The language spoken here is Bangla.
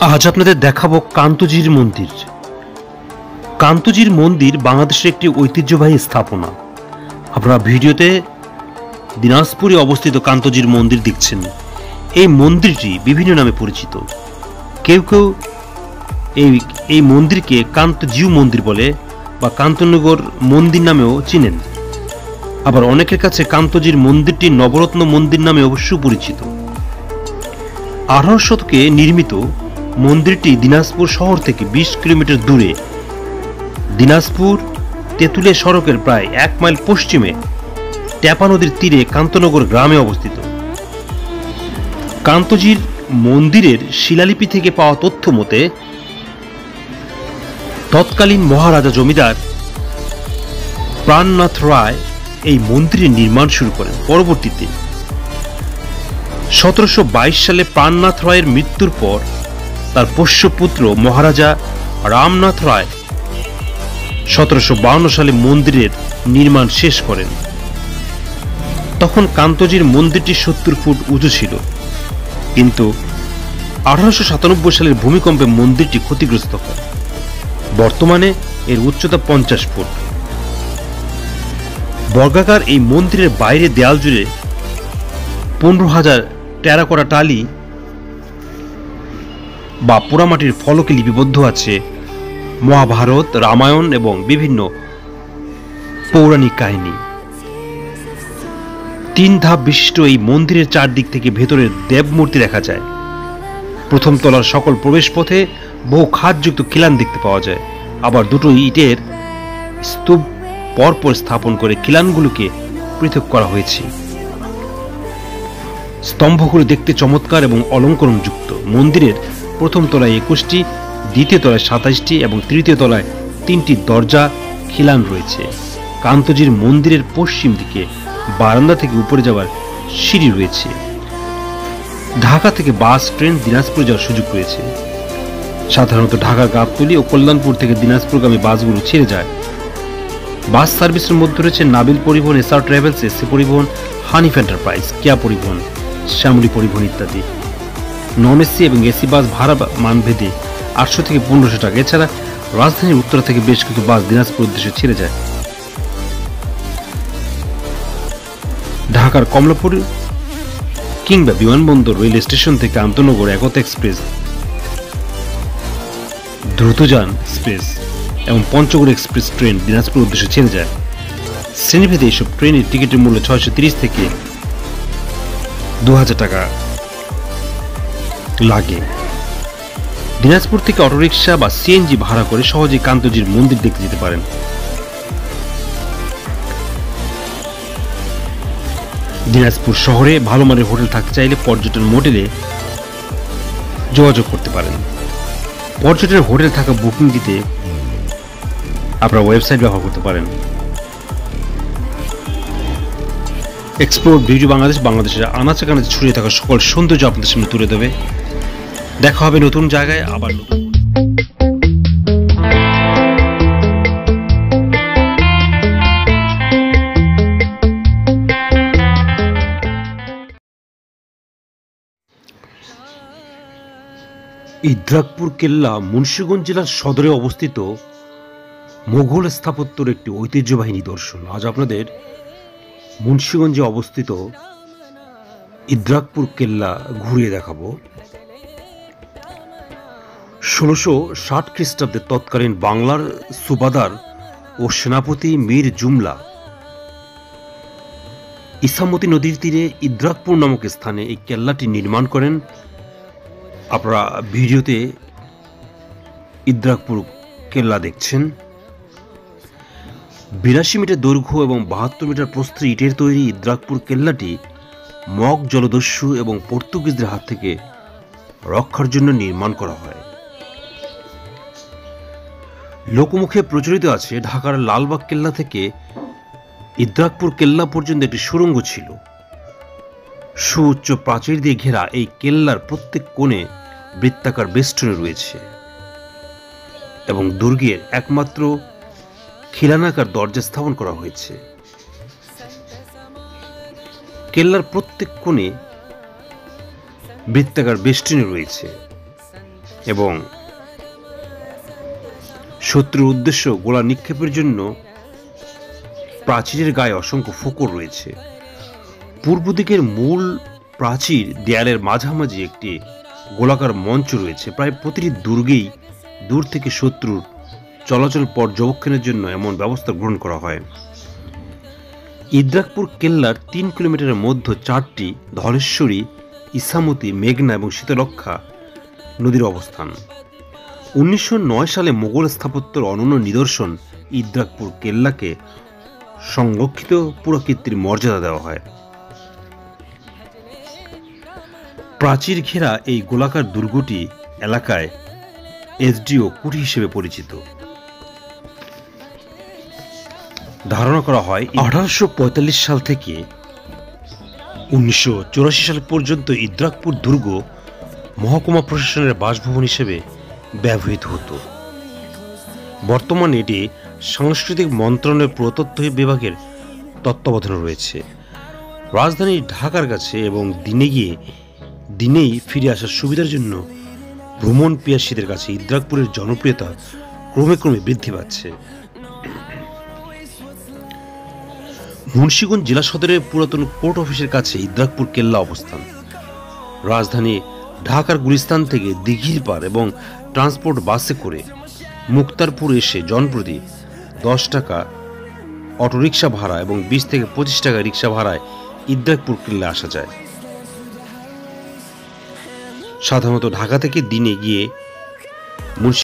আজ আপনাদের দেখাবো কান্তজির মন্দির। কান্তজির মন্দির বাংলাদেশের একটি ঐতিহ্যবাহী স্থাপনা। আপনারা ভিডিওতে দিনাজপুরে অবস্থিত কান্তজির মন্দির দেখছেন। এই মন্দিরটি বিভিন্ন নামে পরিচিত। কেউ কেউ এই মন্দিরকে কান্তজিউ মন্দির বলে বা কান্তনগর মন্দির নামেও চিনেন। আবার অনেকের কাছে কান্তজির মন্দিরটি নবরত্ন মন্দির নামে অবশ্য পরিচিত। 18 শতকে নির্মিত মন্দিরটি দিনাজপুর শহর থেকে 20 কিলোমিটার দূরে দিনাজপুর তেঁতুলিয়া সড়কের প্রায় 1 মাইল পশ্চিমে ট্যাপা নদীর তীরে কান্তনগর গ্রামে অবস্থিত। কান্তজির মন্দিরের শিলালিপি থেকে পাওয়া তথ্য মতে তৎকালীন মহারাজা জমিদার প্রাণনাথ রায় এই মন্দিরের নির্মাণ শুরু করেন। পরবর্তীতে 1722 সালে প্রাণনাথ রায়ের মৃত্যুর পর তার পোষ্যপুত্র মহারাজা রামনাথ রায় 1752 সালে মন্দিরের নির্মাণ শেষ করেন। তখন কান্তজির মন্দিরটি 70 ফুট উঁচু ছিল, কিন্তু 1897 সালের ভূমিকম্পে মন্দিরটি ক্ষতিগ্রস্ত হয়। বর্তমানে এর উচ্চতা 50 ফুট। বর্গাকার এই মন্দিরের বাইরে দেয়াল জুড়ে 15,000 টেরাকোটা টালি বা পোড়ামাটির ফলকে লিপিবদ্ধ আছে মহাভারত, রামায়ণ এবং বিভিন্ন পৌরাণিক কাহিনী। 3 ধাপ বিশিষ্ট এই মন্দিরের চারদিক থেকে ভেতরের দেবমূর্তি দেখা যায়। প্রথম তলার সকল প্রবেশপথে বহু খাদযুক্ত খিলান দেখতে পাওয়া যায়। আবার দুটো ইটের স্তূপ পরপর স্থাপন করে খিলানগুলোকে পৃথক করা হয়েছে। স্তম্ভগুলো দেখতে চমৎকার এবং অলঙ্করণযুক্ত। মন্দিরের প্রথম তলায় 21টি, দ্বিতীয় তলায় 27টি এবং তৃতীয় তলায় 3টি দরজা খিলান রয়েছে। কান্তজির মন্দিরের পশ্চিম দিকে বারান্দা থেকে উপরে যাওয়ার সিঁড়ি রয়েছে। ঢাকা থেকে বাস, ট্রেন দিনাজপুর যাওয়ার সুযোগ রয়েছে। সাধারণত ঢাকা গাবতলী ও কল্যাণপুর থেকে দিনাজপুরগামী বাসগুলো ছেড়ে যায়। বাস সার্ভিসের মধ্যে রয়েছে নাবিল পরিবহন, এসআর ট্রাভেলস, এসসি পরিবহন, হানিফ এন্টারপ্রাইজ, কিয়া পরিবহন, শ্যামলী পরিবহন ইত্যাদি। নন এসি এবং এসি বাস ভাড়া মানভেদে 800 থেকে 1500 টাকা। এছাড়া রাজধানীর উত্তরা থেকে বেশ কিছু বাস দিনাজপুর উদ্দেশ্যে ছেড়ে যায়। ঢাকার কমলাপুর কিংবা বিমানবন্দর রেল স্টেশন থেকে আন্তনগর একতা এক্সপ্রেস, দ্রুতযান এক্সপ্রেস এবং পঞ্চগড় এক্সপ্রেস ট্রেন দিনাজপুর উদ্দেশ্যে ছেড়ে যায়। শ্রেণীভেদে এইসব ট্রেনের টিকিটের মূল্য 630 থেকে 2000 টাকা লাগে। দিনাজপুর থেকে অটোরিকশা বা সিএনজি ভাড়া করে সহজে কান্তজির মন্দির দেখতে যেতে পারেন। দিনাজপুর শহরে ভালো মানের হোটেল থাকতে চাইলে পর্যটন মোটেলে যোগাযোগ করতে পারেন। পর্যটনের হোটেল থাকা বুকিং দিতে আপনারা ওয়েবসাইট ব্যবহার করতে পারেন। এক্সপ্লোর বিউটি বাংলাদেশ বাংলাদেশের আনাচে কানাচে ছড়িয়ে থাকা সকল সৌন্দর্য আপনাদের সামনে তুলে দেবে। দেখা হবে নতুন জায়গায়, আবার নতুন। ইদ্রাকপুর কেল্লা মুন্সিগঞ্জ জেলার সদরে অবস্থিত মোগল স্থাপত্যের একটি ঐতিহ্যবাহী নিদর্শন। আজ আপনাদের মুন্সিগঞ্জে অবস্থিত ইদ্রাকপুর কেল্লা ঘুরিয়ে দেখাবো। 1660 খ্রিস্টাব্দে তৎকালীন বাংলার সুবাদার ও সেনাপতি মীর জুমলা ইসামতি নদীর তীরে ইদ্রাকপুর নামক স্থানে এই কেল্লাটি নির্মাণ করেন। আপনারা ভিডিওতে ইদ্রাকপুর কেল্লা দেখছেন। 82 মিটার দৈর্ঘ্য এবং 72 মিটার প্রস্থ ইটের তৈরি ইদ্রাকপুর কেল্লাটি মগ জলদস্যু এবং পর্তুগিজদের হাত থেকে রক্ষার জন্য নির্মাণ করা হয়। লোকমুখে প্রচলিত আছে ঢাকার লালবাগ কেল্লা থেকে ইদ্রাকপুর কেল্লা পর্যন্ত একটি সুড়ঙ্গ ছিল। সুউচ্চ প্রাচীর দিয়ে ঘেরা এই কেল্লার প্রত্যেক কোণে বৃত্তাকার বেষ্টনী রয়েছে এবং দুর্গের একমাত্র খিলানাকার দরজা স্থাপন করা হয়েছে। কেল্লার প্রত্যেক কোণে বৃত্তাকার বেষ্টনী রয়েছে। এবং শত্রুর উদ্দেশ্য গোলা নিক্ষেপের জন্য প্রাচীরের গায়ে অসংখ্য ফোকর রয়েছে। পূর্ব দিকের মূল প্রাচীর দেয়ালের মাঝামাঝি একটি গোলাকার মঞ্চ রয়েছে। প্রায় প্রতিটি দুর্গেই দূর থেকে শত্রুর চলাচল পর্যবেক্ষণের জন্য এমন ব্যবস্থা গ্রহণ করা হয়। ইদ্রাকপুর কেল্লার 3 কিলোমিটারের মধ্যে 4টি ধলেশ্বরী, ইসামতি, মেঘনা এবং শীতলক্ষা নদীর অবস্থান। 1909 সালে মোগল স্থাপত্যের অনন্য নিদর্শন ইদ্রাকপুর কেল্লাকে সংরক্ষিত পুরাকীর্তির মর্যাদা দেওয়া হয়। প্রাচীর ঘেরা এই গোলাকার দুর্গটি এলাকায় এসডিও কুঠি হিসেবে পরিচিত। ধারণা করা হয় 1845 সাল থেকে 1984 সাল পর্যন্ত ইদ্রাকপুর দুর্গ মহকুমা প্রশাসনের বাসভবন হিসেবে ব্যবহৃত হতো। বর্তমানে এটি সাংস্কৃতিক মন্ত্রণালয়ের পুরাতত্ত্ব বিভাগের তত্ত্বাবধানে রয়েছে। রাজধানী ঢাকার কাছে এবং দিনেই ফিরে আসার সুবিধার জন্য ভ্রমণ পিয়াসীদের কাছে ইদ্রাকপুরের জনপ্রিয়তা ক্রমে বৃদ্ধি পাচ্ছে। মুন্সিগঞ্জ জেলা সদরের পুরাতন কোর্ট অফিসের কাছে ইদ্রাকপুর কেল্লা অবস্থান। রাজধানী ঢাকার গুলিস্তান থেকে দিঘির পার এবং ট্রান্সপোর্ট বাসে করে মুক্তারপুর এসে জনপ্রতি 10 টাকা অটোরিকশা ভাড়া এবং 20 থেকে 25 টাকা রিক্সা ভাড়ায় ইদ্রাকপুর কেল্লা আসা যায়। সাধারণত ঢাকা থেকে দিনে গিয়ে